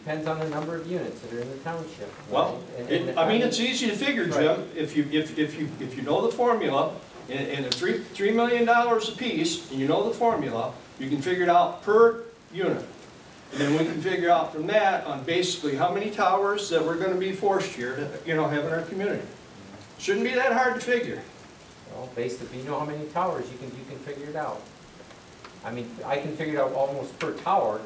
depends on the number of units that are in the township. Right? Well, I mean, it's easy to figure, Jim, right. if you know the formula, and it's $3 million a piece, and you know the formula, you can figure it out per unit. And then we can figure out from that on basically how many towers that we're going to be forced here to, have in our community. Shouldn't be that hard to figure. Well, based if you know how many towers, you can figure it out. I mean, I can figure it out almost per tower.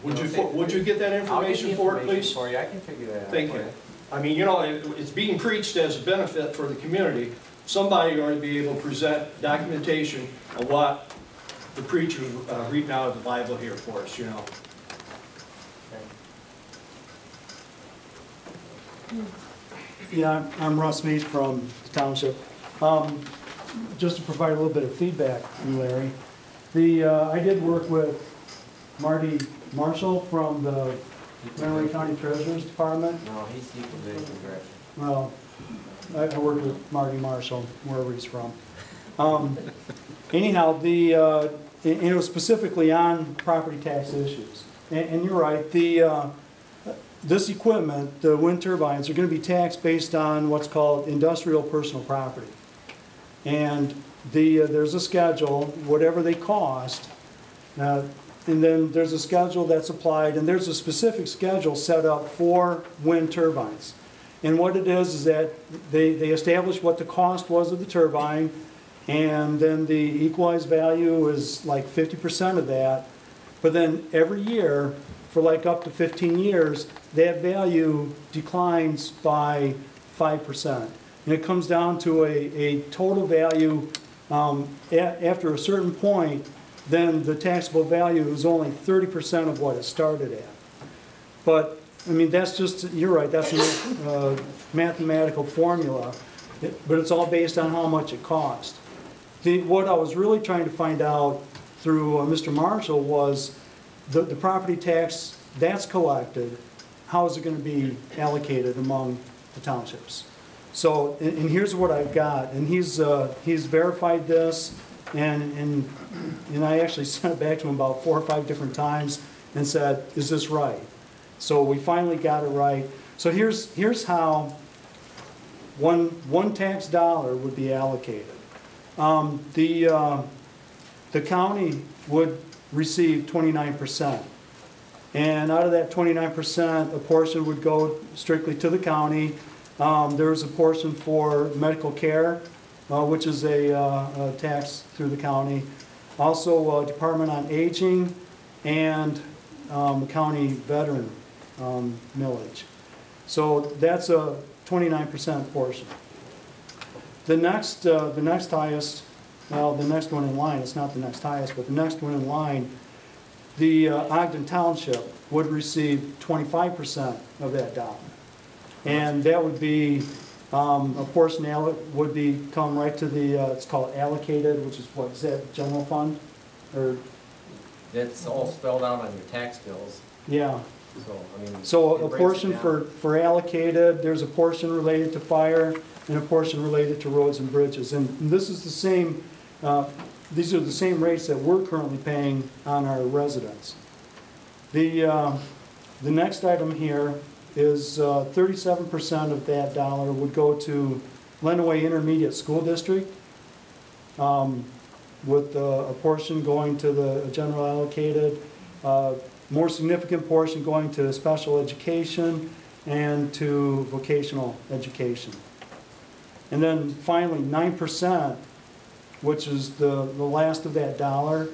Would you get that information for it, please? For you. I can figure that out. Thank you. I mean, it's being preached as a benefit for the community. Somebody ought to be able to present documentation of what the preacher's reading out of the Bible here for us, Yeah, I'm Russ Mead from the township. Just to provide a little bit of feedback from Larry, I did work with Marty Marshall from the Monterey County Treasurer's Department. No, he's supervision director. Well, I worked with Marty Marshall, wherever he's from. Anyhow, it was specifically on property tax issues. And you're right, this equipment, the wind turbines, are going to be taxed based on what's called industrial personal property. And there's a schedule, whatever they cost, and then there's a schedule that's applied, and there's a specific schedule set up for wind turbines. And what it is that they establish what the cost was of the turbine, and then the equalized value is like 50% of that. But then every year, for like up to 15 years, that value declines by 5%. And it comes down to a total value, after a certain point, then the taxable value is only 30% of what it started at. But, I mean, that's just, you're right, that's a mathematical formula, but it's all based on how much it cost. What I was really trying to find out through Mr. Marshall was the property tax that's collected, how is it going to be allocated among the townships? So, and here's what I've got, and he's verified this, and I actually sent it back to him about 4 or 5 different times and said, is this right? So we finally got it right. So here's how one tax dollar would be allocated. The county would receive 29%. And out of that 29%, a portion would go strictly to the county. There's a portion for medical care, which is a tax through the county. Also, Department on Aging and county veteran millage. So that's a 29% portion. The next highest, well, the next one in line, it's not the next highest, but the next one in line, the Ogden Township would receive 25% of that dollar. And that would be, a portion would come right to the, it's called allocated, which is what, is that general fund? Or That's all spelled out on your tax bills. yeah. So, I mean, So a portion for allocated, there's a portion related to fire, and a portion related to roads and bridges. And this is the same, these are the same rates that we're currently paying on our residents. The next item here is 37% of that dollar would go to Lenawee Intermediate School District, with a portion going to the general allocated, more significant portion going to special education and to vocational education. And then finally 9%, which is the last of that dollar,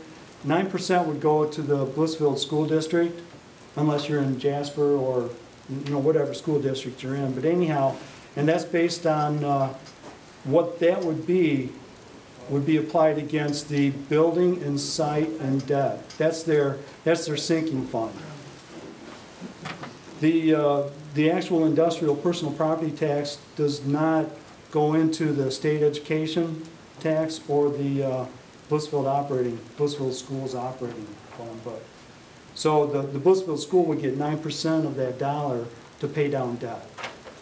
9% would go to the Blissfield School District, unless you're in Jasper or whatever school district you're in. But anyhow, and that's based on what that would be applied against the building and site and debt. That's their sinking fund. The actual industrial personal property tax does not go into the state education tax or the Blissfield Schools operating fund. But so the Blissfield School would get 9% of that dollar to pay down debt.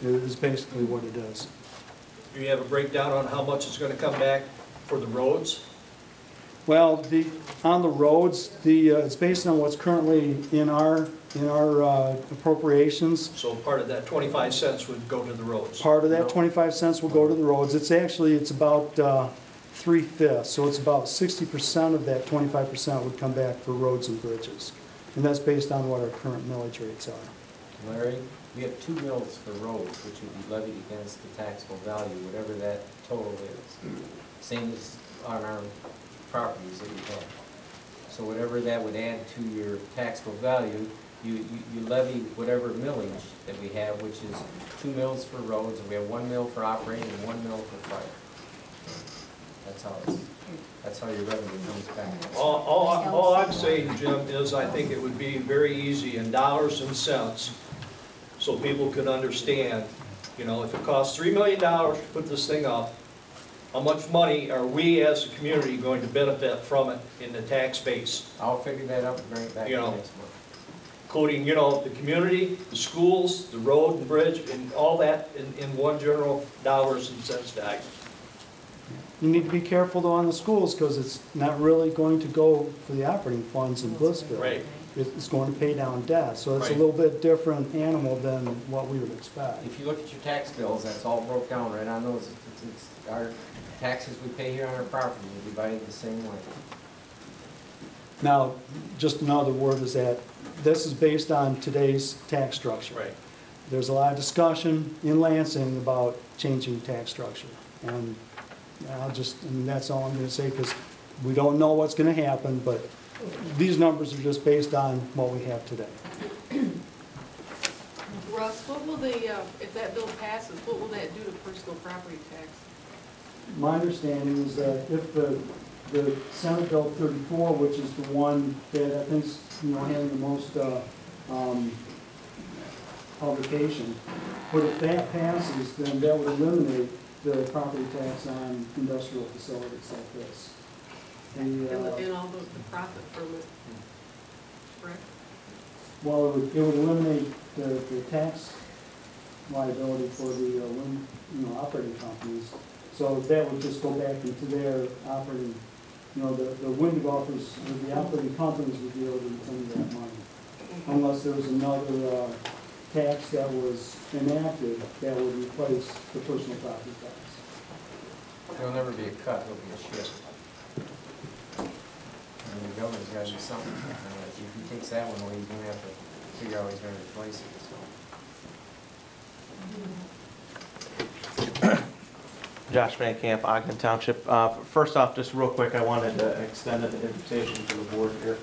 Is basically what it is. Do you have a breakdown on how much is going to come back for the roads? Well, on the roads, it's based on what's currently in our appropriations. So part of that 25 cents would go to the roads. Part of that 25 cents will go to the roads. It's about 3/5, so it's about 60% of that 25% would come back for roads and bridges. And that's based on what our current millage rates are. Larry, we have 2 mills for roads, which would be levied against the taxable value, whatever that total is. Same as on our properties that we have. So whatever that would add to your taxable value, you levy whatever millage that we have, which is 2 mills for roads, and we have 1 mill for operating and 1 mill for fire. That's how your revenue comes back. All I'd say, Jim, is I think it would be very easy in dollars and cents, so people could understand, you know, if it costs $3 million to put this thing up, how much money are we as a community going to benefit from it in the tax base? I'll figure that out and bring it back You know. next month. Including, you know, the community, the schools, the road and bridge, and all that in one general dollars and cents value. You need to be careful though on the schools, because it's not really going to go for the operating funds in Blissville. Right. It's going to pay down debt, so it's a Right. little bit different animal than what we would expect. If you look at your tax bills, that's all broke down right on those. It's our taxes we pay here on our property, we divide it the same way. Now, just another word is that this is based on today's tax structure. Right. There's a lot of discussion in Lansing about changing tax structure. And that's all I'm gonna say, because we don't know what's gonna happen, but these numbers are just based on what we have today. Russ, what will if that bill passes, what will that do to personal property tax? My understanding is that if the Senate Bill 34, which is the one that I think's, having the most publication, but if that passes, then that would eliminate the property tax on industrial facilities like this. And all the profit from it, correct? Well, it would eliminate the tax liability for the wind, operating companies. So that would just go back into their operating, the wind developers, or the operating companies would be able to retain that money. Unless there was another tax that was enacted that would replace the personal property tax. There'll never be a cut, there'll be a shift. And the governor's got to do something. If he takes that one away, he's going to have to figure out how he's going to replace it, so. Josh Van Camp, Ogden Township. First off, just real quick, I wanted to extend an invitation to the board here.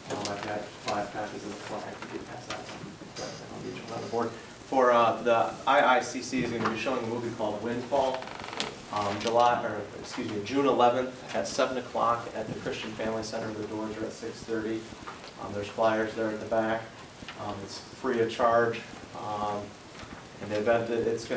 I've got 5 copies of the flag. I could pass that on each one on the board. For the IICC is going to be showing a movie called Windfall, June 11th at 7 o'clock at the Christian Family Center. The doors are at 6:30. There's flyers there at the back. It's free of charge. And the event, it's going